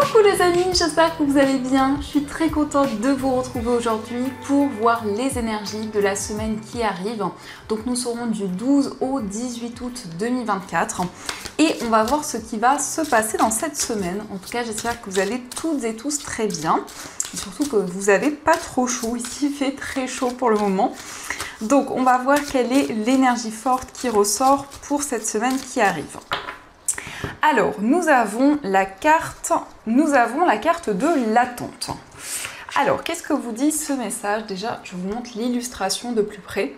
Coucou les amis, j'espère que vous allez bien. Je suis très contente de vous retrouver aujourd'hui pour voir les énergies de la semaine qui arrive. Donc nous serons du 12 au 18 août 2024 et on va voir ce qui va se passer dans cette semaine. En tout cas, j'espère que vous allez toutes et tous très bien. Et surtout que vous n'avez pas trop chaud. Ici, il fait très chaud pour le moment. Donc on va voir quelle est l'énergie forte qui ressort pour cette semaine qui arrive. Alors, nous avons la carte de l'attente. Alors, qu'est-ce que vous dit ce message? Déjà, je vous montre l'illustration de plus près.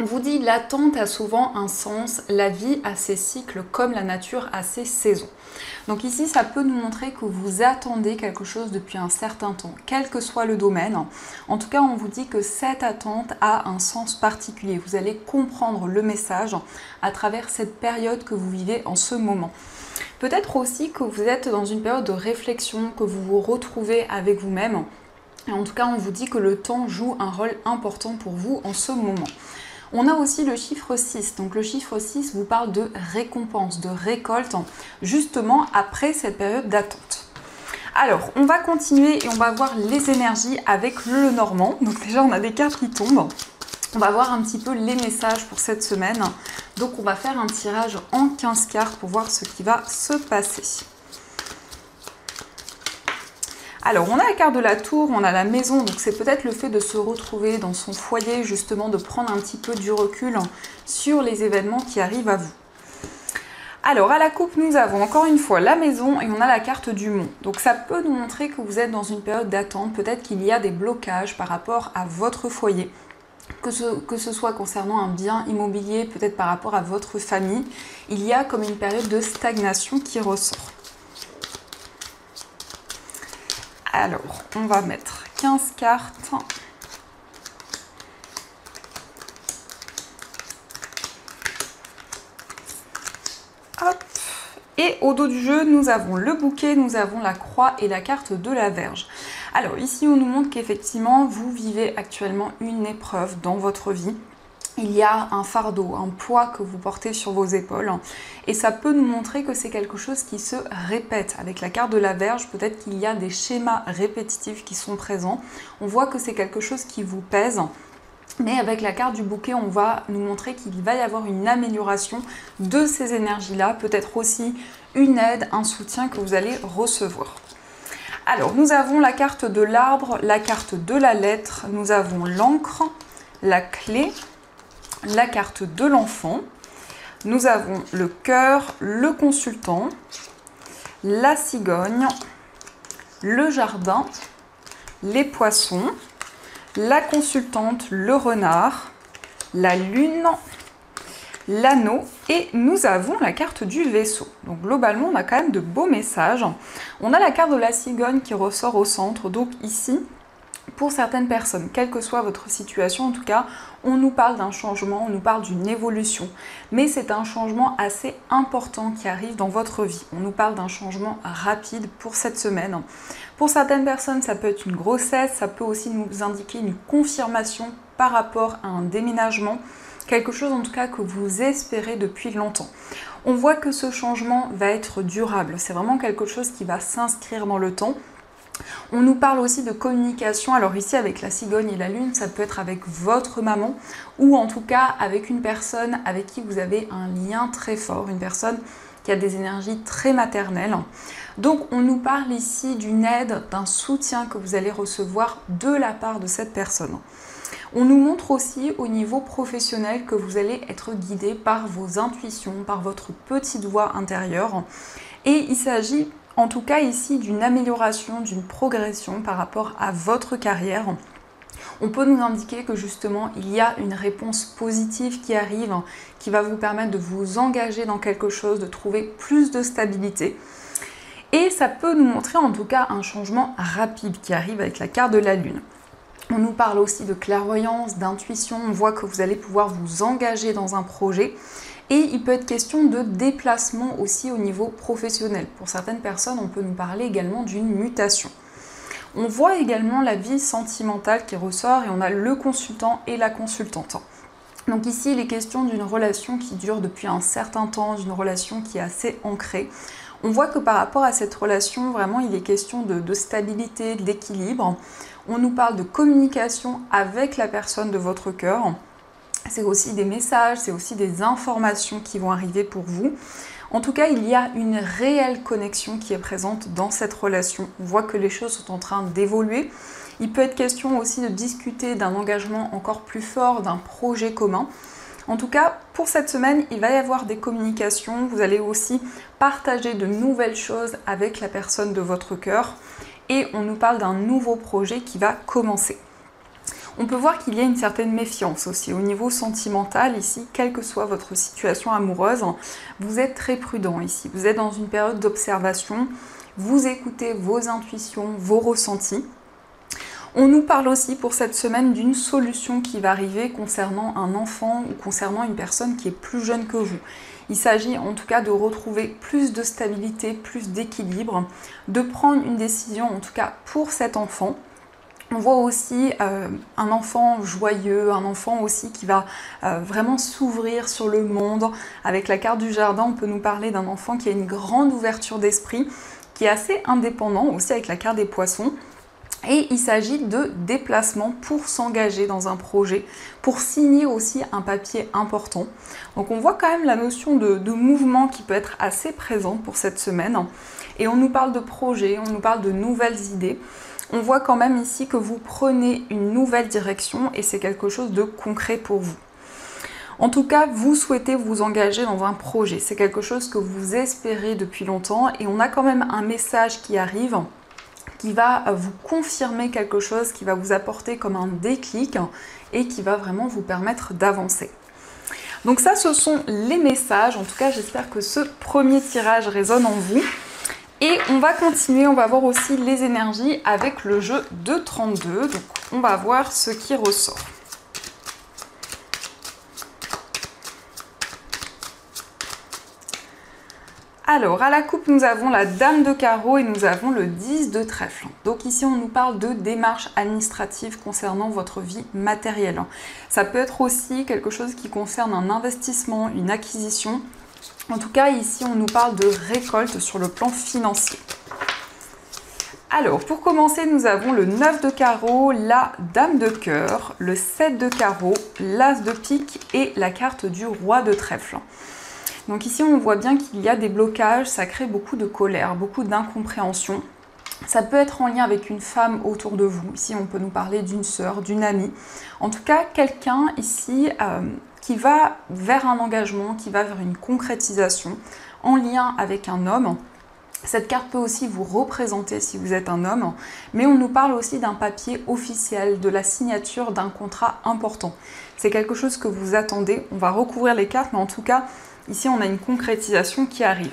On vous dit l'attente a souvent un sens, la vie a ses cycles comme la nature a ses saisons. Donc ici, ça peut nous montrer que vous attendez quelque chose depuis un certain temps, quel que soit le domaine. En tout cas, on vous dit que cette attente a un sens particulier. Vous allez comprendre le message à travers cette période que vous vivez en ce moment. Peut-être aussi que vous êtes dans une période de réflexion, que vous vous retrouvez avec vous-même. Et en tout cas, on vous dit que le temps joue un rôle important pour vous en ce moment. On a aussi le chiffre 6. Donc le chiffre 6 vous parle de récompense, de récolte, justement après cette période d'attente. Alors, on va continuer et on va voir les énergies avec le Normand. Donc déjà, on a des cartes qui tombent. On va voir un petit peu les messages pour cette semaine. Donc on va faire un tirage en 15 cartes pour voir ce qui va se passer. Alors, on a la carte de la tour, on a la maison, donc c'est peut-être le fait de se retrouver dans son foyer, justement, de prendre un petit peu du recul sur les événements qui arrivent à vous. Alors, à la coupe, nous avons encore une fois la maison et on a la carte du mont. Donc, ça peut nous montrer que vous êtes dans une période d'attente, peut-être qu'il y a des blocages par rapport à votre foyer. Que ce soit concernant un bien immobilier, peut-être par rapport à votre famille, il y a comme une période de stagnation qui ressort. Alors, on va mettre 15 cartes. Hop. Et au dos du jeu, nous avons le bouquet, nous avons la croix et la carte de la Vierge. Alors ici, on nous montre qu'effectivement, vous vivez actuellement une épreuve dans votre vie. Il y a un fardeau, un poids que vous portez sur vos épaules et ça peut nous montrer que c'est quelque chose qui se répète. Avec la carte de la Vierge, peut-être qu'il y a des schémas répétitifs qui sont présents. On voit que c'est quelque chose qui vous pèse. Mais avec la carte du bouquet, on va nous montrer qu'il va y avoir une amélioration de ces énergies-là, peut-être aussi une aide, un soutien que vous allez recevoir. Alors, nous avons la carte de l'arbre, la carte de la lettre, nous avons l'encre, la clé, la carte de l'enfant, nous avons le cœur, le consultant, la cigogne, le jardin, les poissons, la consultante, le renard, la lune, l'anneau et nous avons la carte du vaisseau. Donc globalement, on a quand même de beaux messages. On a la carte de la cigogne qui ressort au centre. Donc ici, pour certaines personnes, quelle que soit votre situation, en tout cas, on nous parle d'un changement, on nous parle d'une évolution. Mais c'est un changement assez important qui arrive dans votre vie. On nous parle d'un changement rapide pour cette semaine. Pour certaines personnes, ça peut être une grossesse, ça peut aussi nous indiquer une confirmation par rapport à un déménagement, quelque chose en tout cas que vous espérez depuis longtemps. On voit que ce changement va être durable, c'est vraiment quelque chose qui va s'inscrire dans le temps. On nous parle aussi de communication, alors ici avec la cigogne et la lune, ça peut être avec votre maman ou en tout cas avec une personne avec qui vous avez un lien très fort, une personne qui a des énergies très maternelles. Donc on nous parle ici d'une aide, d'un soutien que vous allez recevoir de la part de cette personne. On nous montre aussi au niveau professionnel que vous allez être guidé par vos intuitions, par votre petite voix intérieure. Et il s'agit en tout cas ici d'une amélioration, d'une progression par rapport à votre carrière. On peut nous indiquer que justement il y a une réponse positive qui arrive, qui va vous permettre de vous engager dans quelque chose, de trouver plus de stabilité. Et ça peut nous montrer en tout cas un changement rapide qui arrive avec la carte de la lune. On nous parle aussi de clairvoyance, d'intuition, on voit que vous allez pouvoir vous engager dans un projet. Et il peut être question de déplacement aussi au niveau professionnel. Pour certaines personnes, on peut nous parler également d'une mutation. On voit également la vie sentimentale qui ressort et on a le consultant et la consultante. Donc ici, il est question d'une relation qui dure depuis un certain temps, d'une relation qui est assez ancrée. On voit que par rapport à cette relation, vraiment, il est question de stabilité, d'équilibre. On nous parle de communication avec la personne de votre cœur. C'est aussi des messages, c'est aussi des informations qui vont arriver pour vous. En tout cas, il y a une réelle connexion qui est présente dans cette relation. On voit que les choses sont en train d'évoluer. Il peut être question aussi de discuter d'un engagement encore plus fort, d'un projet commun. En tout cas, pour cette semaine, il va y avoir des communications. Vous allez aussi partager de nouvelles choses avec la personne de votre cœur. Et on nous parle d'un nouveau projet qui va commencer. On peut voir qu'il y a une certaine méfiance aussi au niveau sentimental ici, quelle que soit votre situation amoureuse. Vous êtes très prudent ici, vous êtes dans une période d'observation, vous écoutez vos intuitions, vos ressentis. On nous parle aussi pour cette semaine d'une solution qui va arriver concernant un enfant ou concernant une personne qui est plus jeune que vous. Il s'agit en tout cas de retrouver plus de stabilité, plus d'équilibre, de prendre une décision en tout cas pour cet enfant. On voit aussi un enfant joyeux, un enfant aussi qui va vraiment s'ouvrir sur le monde. Avec la carte du jardin, on peut nous parler d'un enfant qui a une grande ouverture d'esprit, qui est assez indépendant aussi avec la carte des poissons. Et il s'agit de déplacement pour s'engager dans un projet, pour signer aussi un papier important. Donc on voit quand même la notion de mouvement qui peut être assez présente pour cette semaine. Et on nous parle de projet, on nous parle de nouvelles idées. On voit quand même ici que vous prenez une nouvelle direction et c'est quelque chose de concret pour vous. En tout cas, vous souhaitez vous engager dans un projet. C'est quelque chose que vous espérez depuis longtemps et on a quand même un message qui arrive qui va vous confirmer quelque chose, qui va vous apporter comme un déclic et qui va vraiment vous permettre d'avancer. Donc ça, ce sont les messages. En tout cas, j'espère que ce premier tirage résonne en vous. Et on va continuer, on va voir aussi les énergies avec le jeu de 32. Donc on va voir ce qui ressort. Alors, à la coupe, nous avons la Dame de carreau et nous avons le 10 de trèfle. Donc ici, on nous parle de démarches administratives concernant votre vie matérielle. Ça peut être aussi quelque chose qui concerne un investissement, une acquisition. En tout cas, ici, on nous parle de récolte sur le plan financier. Alors, pour commencer, nous avons le 9 de carreau, la Dame de cœur, le 7 de carreau, l'As de pique et la carte du Roi de trèfle. Donc ici, on voit bien qu'il y a des blocages, ça crée beaucoup de colère, beaucoup d'incompréhension. Ça peut être en lien avec une femme autour de vous. Ici, on peut nous parler d'une sœur, d'une amie. En tout cas, quelqu'un ici qui va vers un engagement, qui va vers une concrétisation en lien avec un homme. Cette carte peut aussi vous représenter si vous êtes un homme, mais on nous parle aussi d'un papier officiel, de la signature d'un contrat important. C'est quelque chose que vous attendez. On va recouvrir les cartes, mais en tout cas, ici, on a une concrétisation qui arrive.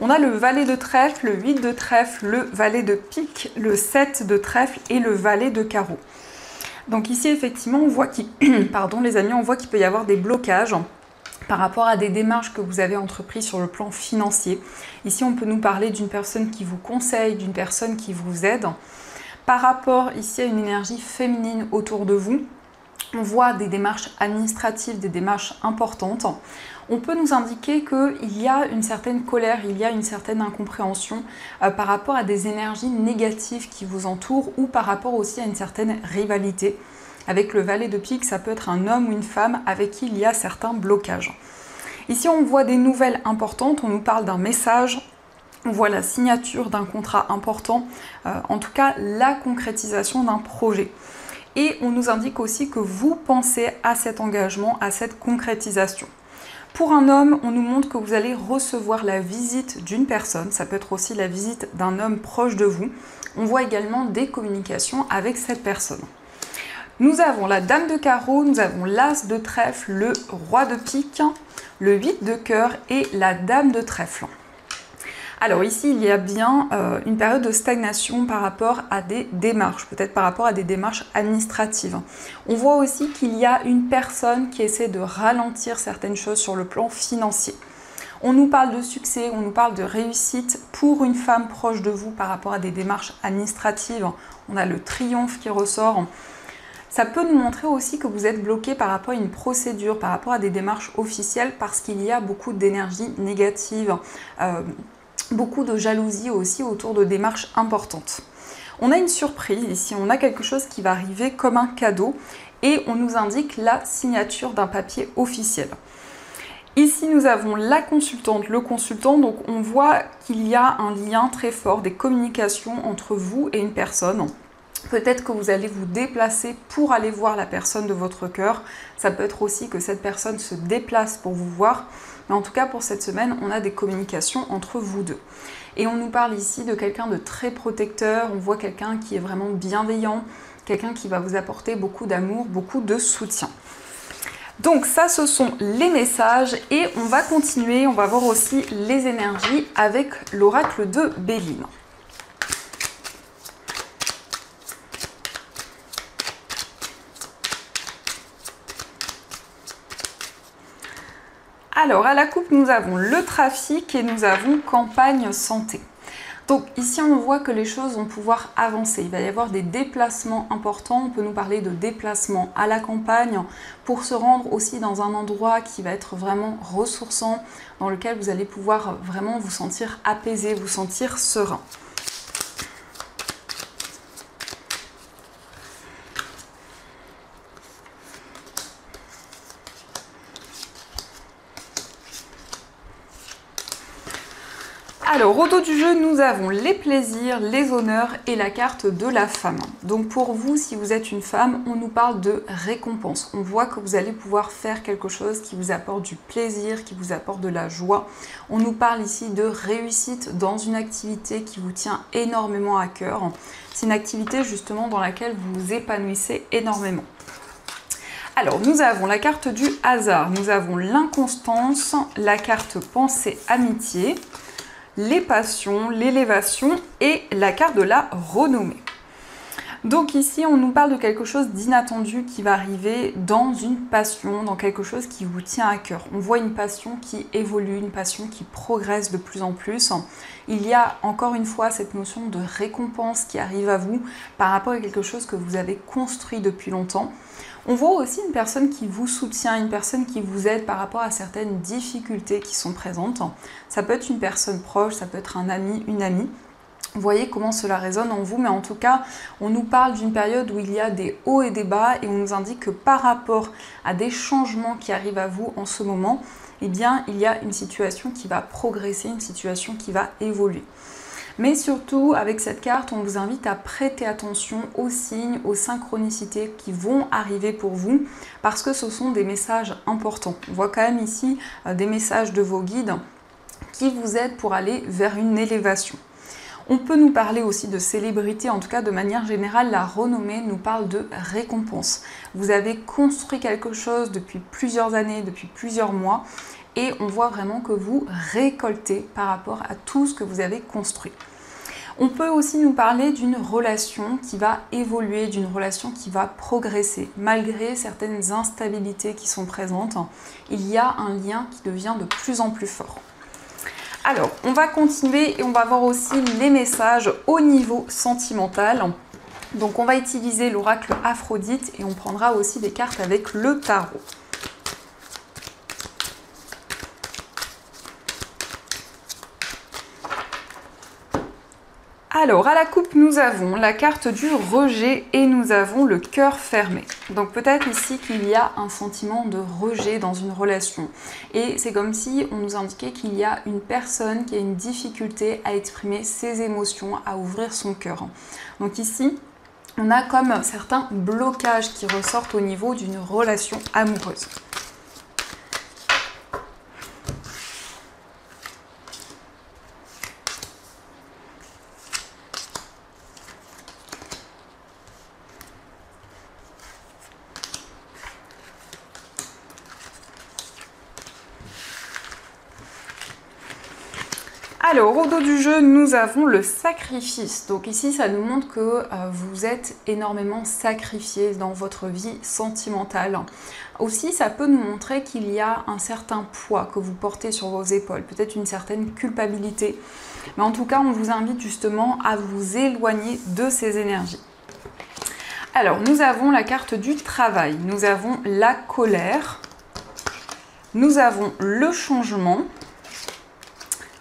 On a le valet de trèfle, le 8 de trèfle, le valet de pique, le 7 de trèfle et le valet de carreau. Donc ici, effectivement, on voit qu'il pardon les amis, on voit qu'il peut y avoir des blocages par rapport à des démarches que vous avez entreprises sur le plan financier. Ici, on peut nous parler d'une personne qui vous conseille, d'une personne qui vous aide. Par rapport ici à une énergie féminine autour de vous, on voit des démarches administratives, des démarches importantes. On peut nous indiquer qu'il y a une certaine colère, il y a une certaine incompréhension par rapport à des énergies négatives qui vous entourent ou par rapport aussi à une certaine rivalité. Avec le valet de pique, ça peut être un homme ou une femme avec qui il y a certains blocages. Ici, on voit des nouvelles importantes, on nous parle d'un message, on voit la signature d'un contrat important, en tout cas la concrétisation d'un projet. Et on nous indique aussi que vous pensez à cet engagement, à cette concrétisation. Pour un homme, on nous montre que vous allez recevoir la visite d'une personne. Ça peut être aussi la visite d'un homme proche de vous. On voit également des communications avec cette personne. Nous avons la Dame de carreau, nous avons l'As de trèfle, le Roi de pique, le 8 de cœur et la Dame de trèfle. Alors ici, il y a bien une période de stagnation par rapport à des démarches, peut-être par rapport à des démarches administratives. On voit aussi qu'il y a une personne qui essaie de ralentir certaines choses sur le plan financier. On nous parle de succès, on nous parle de réussite pour une femme proche de vous par rapport à des démarches administratives. On a le triomphe qui ressort. Ça peut nous montrer aussi que vous êtes bloqué par rapport à une procédure, par rapport à des démarches officielles parce qu'il y a beaucoup d'énergie négative. beaucoup de jalousie aussi autour de démarches importantes. On a une surprise ici, on a quelque chose qui va arriver comme un cadeau et on nous indique la signature d'un papier officiel. Ici, nous avons la consultante, le consultant, donc on voit qu'il y a un lien très fort, des communications entre vous et une personne. Peut-être que vous allez vous déplacer pour aller voir la personne de votre cœur. Ça peut être aussi que cette personne se déplace pour vous voir. Mais en tout cas, pour cette semaine, on a des communications entre vous deux. Et on nous parle ici de quelqu'un de très protecteur. On voit quelqu'un qui est vraiment bienveillant, quelqu'un qui va vous apporter beaucoup d'amour, beaucoup de soutien. Donc ça, ce sont les messages et on va continuer, on va voir aussi les énergies avec l'oracle de Béline. Alors à la coupe, nous avons le trafic et nous avons campagne santé. Donc ici, on voit que les choses vont pouvoir avancer. Il va y avoir des déplacements importants. On peut nous parler de déplacements à la campagne pour se rendre aussi dans un endroit qui va être vraiment ressourçant, dans lequel vous allez pouvoir vraiment vous sentir apaisé, vous sentir serein. Alors, au dos du jeu, nous avons les plaisirs, les honneurs et la carte de la femme. Donc pour vous, si vous êtes une femme, on nous parle de récompense. On voit que vous allez pouvoir faire quelque chose qui vous apporte du plaisir, qui vous apporte de la joie. On nous parle ici de réussite dans une activité qui vous tient énormément à cœur. C'est une activité justement dans laquelle vous vous épanouissez énormément. Alors, nous avons la carte du hasard, nous avons l'inconstance, la carte pensée amitié, les passions, l'élévation et la carte de la renommée. Donc ici, on nous parle de quelque chose d'inattendu qui va arriver dans une passion, dans quelque chose qui vous tient à cœur. On voit une passion qui évolue, une passion qui progresse de plus en plus. Il y a encore une fois cette notion de récompense qui arrive à vous par rapport à quelque chose que vous avez construit depuis longtemps. On voit aussi une personne qui vous soutient, une personne qui vous aide par rapport à certaines difficultés qui sont présentes. Ça peut être une personne proche, ça peut être un ami, une amie. Vous voyez comment cela résonne en vous, mais en tout cas, on nous parle d'une période où il y a des hauts et des bas et on nous indique que par rapport à des changements qui arrivent à vous en ce moment, eh bien, il y a une situation qui va progresser, une situation qui va évoluer. Mais surtout, avec cette carte, on vous invite à prêter attention aux signes, aux synchronicités qui vont arriver pour vous, parce que ce sont des messages importants. On voit quand même ici des messages de vos guides qui vous aident pour aller vers une élévation. On peut nous parler aussi de célébrité, en tout cas de manière générale, la renommée nous parle de récompense. Vous avez construit quelque chose depuis plusieurs années, depuis plusieurs mois, et on voit vraiment que vous récoltez par rapport à tout ce que vous avez construit. On peut aussi nous parler d'une relation qui va évoluer, d'une relation qui va progresser. Malgré certaines instabilités qui sont présentes, il y a un lien qui devient de plus en plus fort. Alors, on va continuer et on va voir aussi les messages au niveau sentimental. Donc, on va utiliser l'oracle Aphrodite et on prendra aussi des cartes avec le tarot. Alors, à la coupe, nous avons la carte du rejet et nous avons le cœur fermé. Donc peut-être ici qu'il y a un sentiment de rejet dans une relation. Et c'est comme si on nous indiquait qu'il y a une personne qui a une difficulté à exprimer ses émotions, à ouvrir son cœur. Donc ici, on a comme certains blocages qui ressortent au niveau d'une relation amoureuse. Alors, au dos du jeu, nous avons le sacrifice. Donc ici, ça nous montre que vous êtes énormément sacrifié dans votre vie sentimentale. Aussi, ça peut nous montrer qu'il y a un certain poids que vous portez sur vos épaules, peut-être une certaine culpabilité. Mais en tout cas, on vous invite justement à vous éloigner de ces énergies. Alors, nous avons la carte du travail, nous avons la colère, nous avons le changement,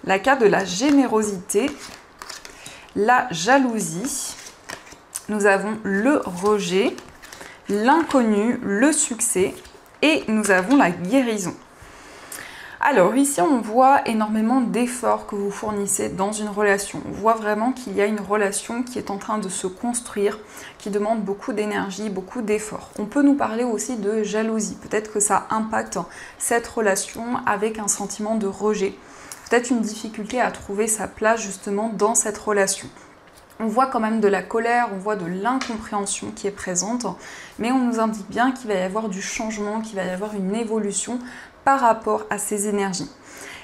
la carte de la générosité, la jalousie, nous avons le rejet, l'inconnu, le succès et nous avons la guérison. Alors ici on voit énormément d'efforts que vous fournissez dans une relation. On voit vraiment qu'il y a une relation qui est en train de se construire, qui demande beaucoup d'énergie, beaucoup d'efforts. On peut nous parler aussi de jalousie. Peut-être que ça impacte cette relation avec un sentiment de rejet. Peut-être une difficulté à trouver sa place justement dans cette relation. On voit quand même de la colère, on voit de l'incompréhension qui est présente, mais on nous indique bien qu'il va y avoir du changement, qu'il va y avoir une évolution par rapport à ces énergies.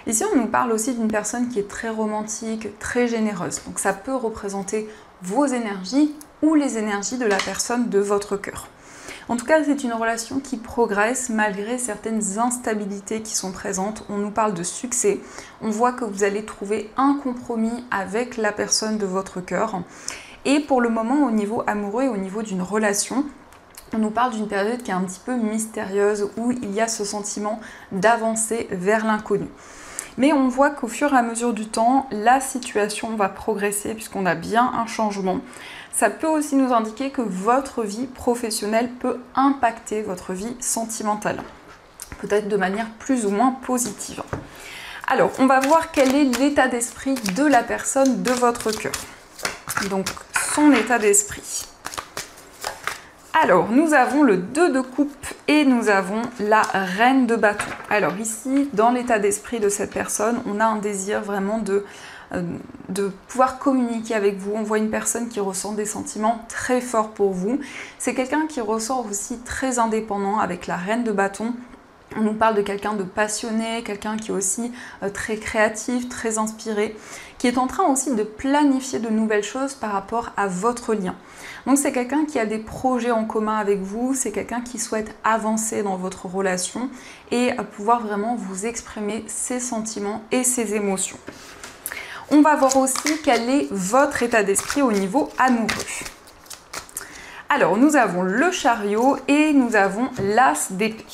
Ici, on nous parle aussi d'une personne qui est très romantique, très généreuse. Donc ça peut représenter vos énergies ou les énergies de la personne de votre cœur. En tout cas, c'est une relation qui progresse malgré certaines instabilités qui sont présentes. On nous parle de succès. On voit que vous allez trouver un compromis avec la personne de votre cœur. Et pour le moment, au niveau amoureux et au niveau d'une relation, on nous parle d'une période qui est un petit peu mystérieuse, où il y a ce sentiment d'avancer vers l'inconnu. Mais on voit qu'au fur et à mesure du temps, la situation va progresser puisqu'on a bien un changement. Ça peut aussi nous indiquer que votre vie professionnelle peut impacter votre vie sentimentale, peut-être de manière plus ou moins positive. Alors, on va voir quel est l'état d'esprit de la personne de votre cœur. Donc, son état d'esprit. Alors, nous avons le 2 de coupe et nous avons la reine de bâton. Alors ici, dans l'état d'esprit de cette personne, on a un désir vraiment de pouvoir communiquer avec vous. On voit une personne qui ressent des sentiments très forts pour vous. C'est quelqu'un qui ressort aussi très indépendant avec la reine de bâton. On nous parle de quelqu'un de passionné, quelqu'un qui est aussi très créatif, très inspiré, qui est en train aussi de planifier de nouvelles choses par rapport à votre lien. Donc c'est quelqu'un qui a des projets en commun avec vous, c'est quelqu'un qui souhaite avancer dans votre relation et pouvoir vraiment vous exprimer ses sentiments et ses émotions. On va voir aussi quel est votre état d'esprit au niveau amoureux. Alors nous avons le chariot et nous avons l'as d'épée.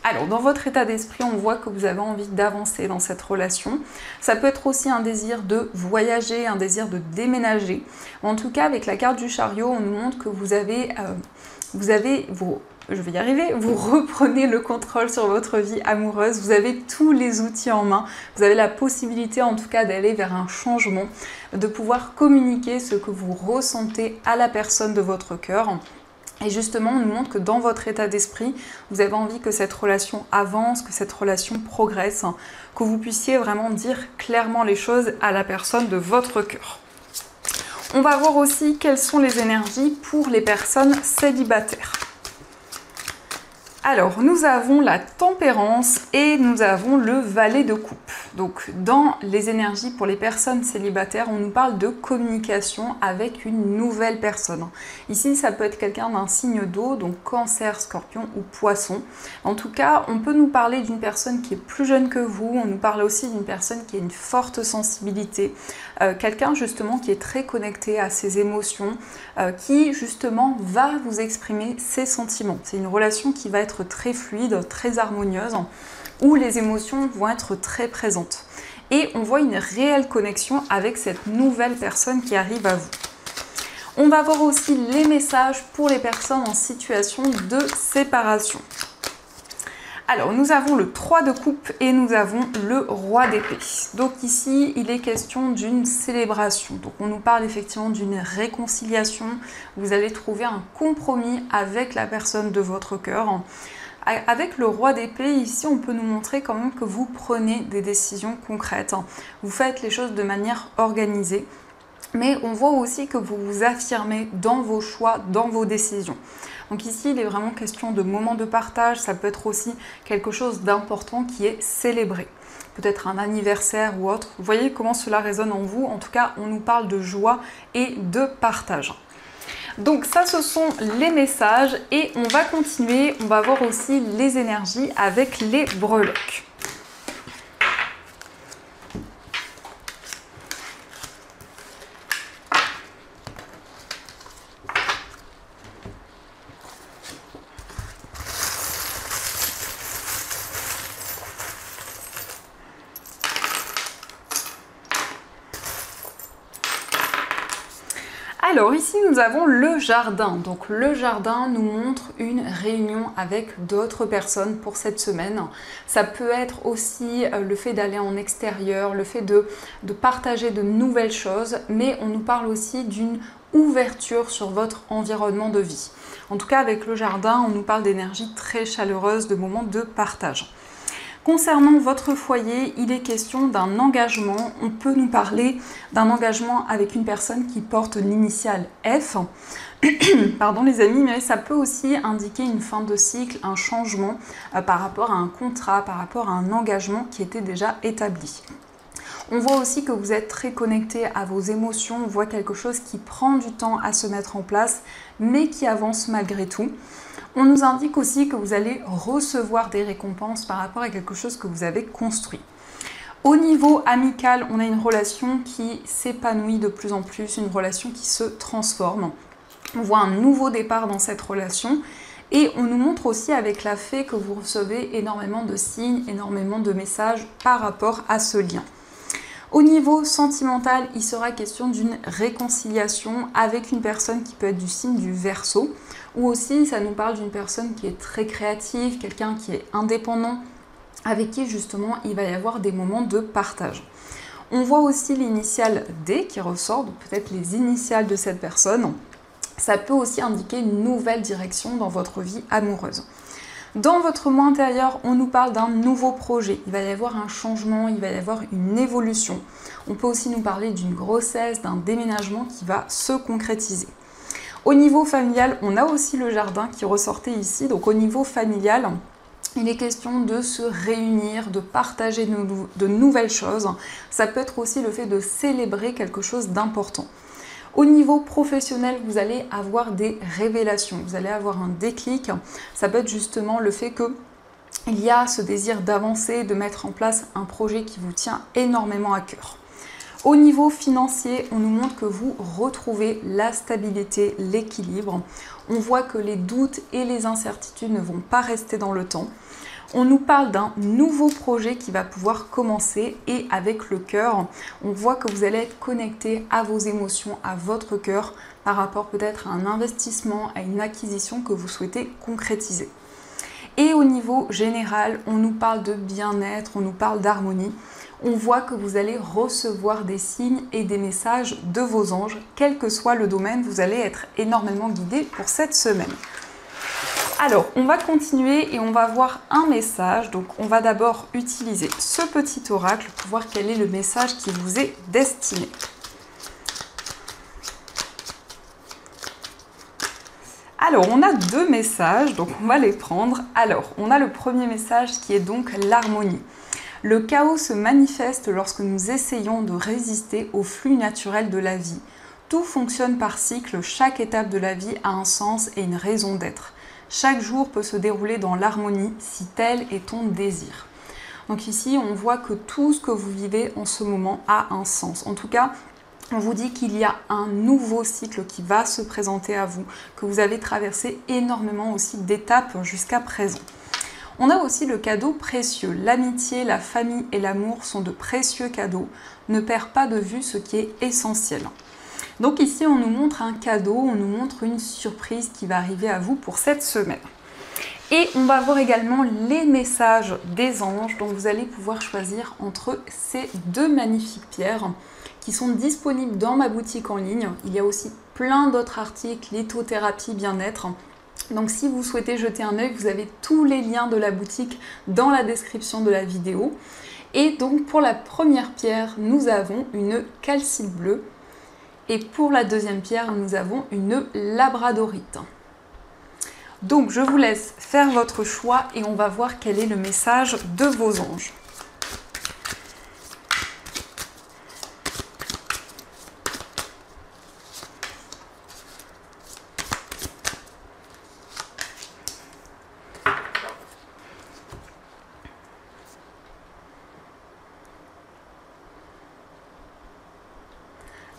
Alors, dans votre état d'esprit, on voit que vous avez envie d'avancer dans cette relation. Ça peut être aussi un désir de voyager, un désir de déménager. En tout cas, avec la carte du chariot, on nous montre que vous reprenez le contrôle sur votre vie amoureuse. Vous avez tous les outils en main. Vous avez la possibilité, en tout cas, d'aller vers un changement, de pouvoir communiquer ce que vous ressentez à la personne de votre cœur. Et justement, on nous montre que dans votre état d'esprit, vous avez envie que cette relation avance, que cette relation progresse, que vous puissiez vraiment dire clairement les choses à la personne de votre cœur. On va voir aussi quelles sont les énergies pour les personnes célibataires. Alors, nous avons la tempérance et nous avons le valet de coupe. Donc, dans les énergies pour les personnes célibataires, on nous parle de communication avec une nouvelle personne. Ici, ça peut être quelqu'un d'un signe d'eau, donc cancer, scorpion ou poisson. En tout cas, on peut nous parler d'une personne qui est plus jeune que vous. On nous parle aussi d'une personne qui a une forte sensibilité. Quelqu'un justement qui est très connecté à ses émotions, qui justement va vous exprimer ses sentiments. C'est une relation qui va être très fluide, très harmonieuse, où les émotions vont être très présentes. Et on voit une réelle connexion avec cette nouvelle personne qui arrive à vous. On va voir aussi les messages pour les personnes en situation de séparation. Alors, nous avons le 3 de coupe et nous avons le roi d'épée. Donc ici, il est question d'une célébration. Donc on nous parle effectivement d'une réconciliation. Vous allez trouver un compromis avec la personne de votre cœur. Avec le roi d'épée, ici, on peut nous montrer quand même que vous prenez des décisions concrètes. Vous faites les choses de manière organisée. Mais on voit aussi que vous vous affirmez dans vos choix, dans vos décisions. Donc ici, il est vraiment question de moments de partage. Ça peut être aussi quelque chose d'important qui est célébré. Peut-être un anniversaire ou autre. Vous voyez comment cela résonne en vous. En tout cas, on nous parle de joie et de partage. Donc ça, ce sont les messages et on va continuer. On va voir aussi les énergies avec les breloques. Alors ici nous avons le jardin. Donc le jardin nous montre une réunion avec d'autres personnes pour cette semaine. Ça peut être aussi le fait d'aller en extérieur, le fait de partager de nouvelles choses, mais on nous parle aussi d'une ouverture sur votre environnement de vie. En tout cas avec le jardin, on nous parle d'énergie très chaleureuse, de moments de partage. Concernant votre foyer, il est question d'un engagement. On peut nous parler d'un engagement avec une personne qui porte l'initiale F. Pardon les amis, mais ça peut aussi indiquer une fin de cycle, un changement par rapport à un contrat, par rapport à un engagement qui était déjà établi. On voit aussi que vous êtes très connecté à vos émotions, on voit quelque chose qui prend du temps à se mettre en place, mais qui avance malgré tout. On nous indique aussi que vous allez recevoir des récompenses par rapport à quelque chose que vous avez construit. Au niveau amical, on a une relation qui s'épanouit de plus en plus, une relation qui se transforme. On voit un nouveau départ dans cette relation et on nous montre aussi avec la fée que vous recevez énormément de signes, énormément de messages par rapport à ce lien. Au niveau sentimental, il sera question d'une réconciliation avec une personne qui peut être du signe du Verseau, ou aussi ça nous parle d'une personne qui est très créative, quelqu'un qui est indépendant, avec qui justement il va y avoir des moments de partage. On voit aussi l'initiale D qui ressort, donc peut-être les initiales de cette personne. Ça peut aussi indiquer une nouvelle direction dans votre vie amoureuse. Dans votre moi intérieur, on nous parle d'un nouveau projet. Il va y avoir un changement, il va y avoir une évolution. On peut aussi nous parler d'une grossesse, d'un déménagement qui va se concrétiser. Au niveau familial, on a aussi le jardin qui ressortait ici. Donc au niveau familial, il est question de se réunir, de partager de nouvelles choses. Ça peut être aussi le fait de célébrer quelque chose d'important. Au niveau professionnel, vous allez avoir des révélations, vous allez avoir un déclic. Ça peut être justement le fait qu'il y a ce désir d'avancer, de mettre en place un projet qui vous tient énormément à cœur. Au niveau financier, on nous montre que vous retrouvez la stabilité, l'équilibre. On voit que les doutes et les incertitudes ne vont pas rester dans le temps. On nous parle d'un nouveau projet qui va pouvoir commencer et avec le cœur, on voit que vous allez être connecté à vos émotions, à votre cœur par rapport peut-être à un investissement, à une acquisition que vous souhaitez concrétiser. Et au niveau général, on nous parle de bien-être, on nous parle d'harmonie. On voit que vous allez recevoir des signes et des messages de vos anges, quel que soit le domaine, vous allez être énormément guidé pour cette semaine. Alors, on va continuer et on va voir un message. Donc, on va d'abord utiliser ce petit oracle pour voir quel est le message qui vous est destiné. Alors, on a deux messages, donc on va les prendre. Alors, on a le premier message qui est donc l'harmonie. Le chaos se manifeste lorsque nous essayons de résister au flux naturel de la vie. Tout fonctionne par cycle, chaque étape de la vie a un sens et une raison d'être. Chaque jour peut se dérouler dans l'harmonie si tel est ton désir. Donc ici, on voit que tout ce que vous vivez en ce moment a un sens. En tout cas, on vous dit qu'il y a un nouveau cycle qui va se présenter à vous, que vous avez traversé énormément aussi d'étapes jusqu'à présent. On a aussi le cadeau précieux. L'amitié, la famille et l'amour sont de précieux cadeaux. Ne perds pas de vue ce qui est essentiel. Donc ici, on nous montre un cadeau, on nous montre une surprise qui va arriver à vous pour cette semaine. Et on va voir également les messages des anges, donc vous allez pouvoir choisir entre ces deux magnifiques pierres qui sont disponibles dans ma boutique en ligne. Il y a aussi plein d'autres articles, lithothérapie, bien-être. Donc si vous souhaitez jeter un œil, vous avez tous les liens de la boutique dans la description de la vidéo. Et donc pour la première pierre, nous avons une calcite bleue. Et pour la deuxième pierre, nous avons une labradorite. Donc je vous laisse faire votre choix et on va voir quel est le message de vos anges.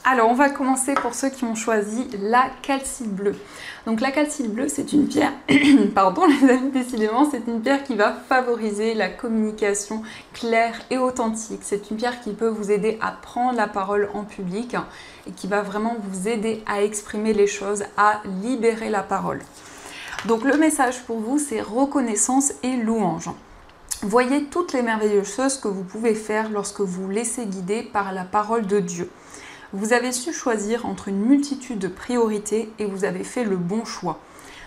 Alors, on va commencer pour ceux qui ont choisi la calcite bleue. Donc la calcite bleue, c'est une pierre, pardon les amis, décidément, c'est une pierre qui va favoriser la communication claire et authentique. C'est une pierre qui peut vous aider à prendre la parole en public et qui va vraiment vous aider à exprimer les choses, à libérer la parole. Donc le message pour vous, c'est reconnaissance et louange. Voyez toutes les merveilleuses choses que vous pouvez faire lorsque vous vous laissez guider par la parole de Dieu. Vous avez su choisir entre une multitude de priorités et vous avez fait le bon choix,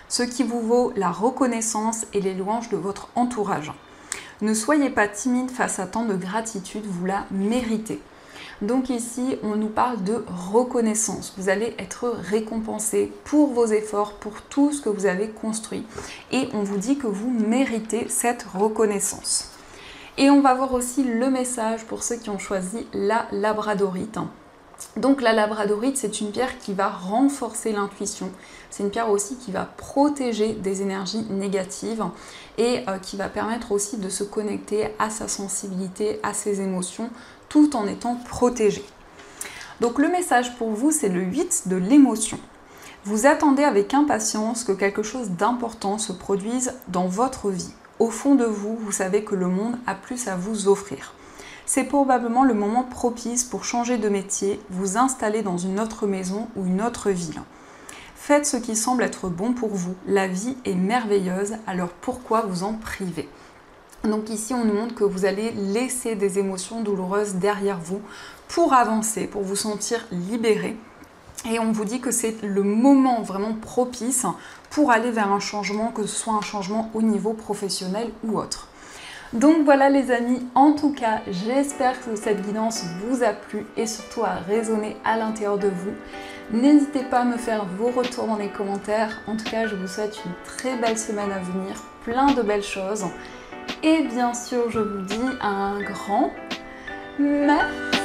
ce qui vous vaut la reconnaissance et les louanges de votre entourage. Ne soyez pas timide face à tant de gratitude, vous la méritez. Donc ici, on nous parle de reconnaissance. Vous allez être récompensé pour vos efforts, pour tout ce que vous avez construit. Et on vous dit que vous méritez cette reconnaissance. Et on va voir aussi le message pour ceux qui ont choisi la labradorite. Donc la labradorite, c'est une pierre qui va renforcer l'intuition. C'est une pierre aussi qui va protéger des énergies négatives et qui va permettre aussi de se connecter à sa sensibilité, à ses émotions, tout en étant protégé. Donc le message pour vous, c'est le 8 de l'émotion. Vous attendez avec impatience que quelque chose d'important se produise dans votre vie. Au fond de vous, vous savez que le monde a plus à vous offrir. C'est probablement le moment propice pour changer de métier, vous installer dans une autre maison ou une autre ville. Faites ce qui semble être bon pour vous. La vie est merveilleuse, alors pourquoi vous en priver? Donc ici, on nous montre que vous allez laisser des émotions douloureuses derrière vous pour avancer, pour vous sentir libéré. Et on vous dit que c'est le moment vraiment propice pour aller vers un changement, que ce soit un changement au niveau professionnel ou autre. Donc voilà les amis, en tout cas, j'espère que cette guidance vous a plu et surtout a résonné à l'intérieur de vous. N'hésitez pas à me faire vos retours dans les commentaires. En tout cas, je vous souhaite une très belle semaine à venir, plein de belles choses. Et bien sûr, je vous dis un grand merci.